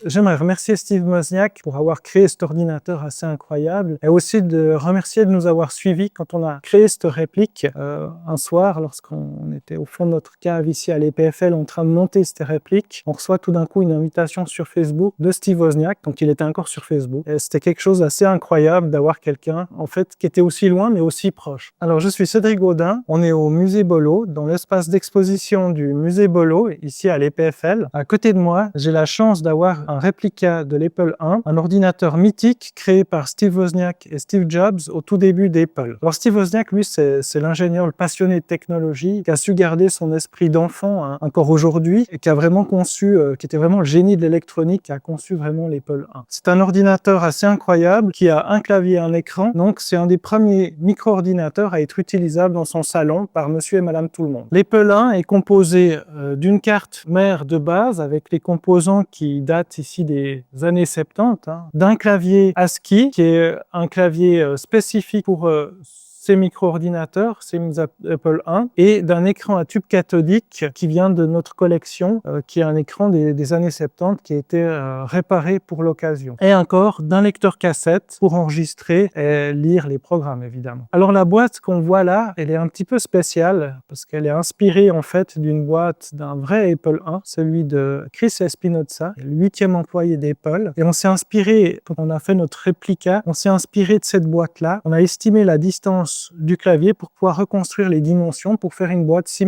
j'aimerais remercier Steve Wozniak pour avoir créé cet ordinateur assez incroyable et aussi de remercier de nous avoir suivis quand on a créé cette réplique un soir lorsqu'on était au fond de notre cave ici à l'EPFL en train de monter cette réplique. On reçoit tout d'un coup une invitation sur Facebook de Steve Wozniak, donc il était encore sur Facebook. Et c'était quelque chose d'assez incroyable d'avoir quelqu'un en fait qui était aussi loin mais aussi proche. Alors je suis Cédric Gaudin, on est au musée Bollot, dans l'espace d'exposition du musée Bollot, ici à l'EPFL. À côté de moi, j'ai la chance d'avoir un réplica de l'Apple I, un ordinateur mythique créé par Steve Wozniak et Steve Jobs au tout début d'Apple. Alors Steve Wozniak, lui, c'est l'ingénieur, le passionné de technologie, qui a su garder son esprit d'enfant encore aujourd'hui et qui a vraiment conçu, qui était vraiment le génie de l'électronique, qui a conçu vraiment l'Apple I. C'est un ordinateur assez incroyable qui a un clavier et un écran, donc c'est un des premiers micro-ordinateurs à être utilisable dans son salon par monsieur et madame tout le monde. L'Apple I est composé d'une carte mère de base avec les composants qui datent ici des années 70, d'un clavier ASCII qui est un clavier spécifique pour ces micro-ordinateurs, ces Apple I, et d'un écran à tube cathodique qui vient de notre collection, qui est un écran des années 70 qui a été réparé pour l'occasion. Et encore d'un lecteur cassette pour enregistrer et lire les programmes, évidemment. Alors la boîte qu'on voit là, elle est un petit peu spéciale parce qu'elle est inspirée en fait d'une boîte d'un vrai Apple I, celui de Chris Espinoza, le 8e employé d'Apple. Et on s'est inspiré, quand on a fait notre réplica, on s'est inspiré de cette boîte-là. On a estimé la distance du clavier pour pouvoir reconstruire les dimensions pour faire une boîte similaire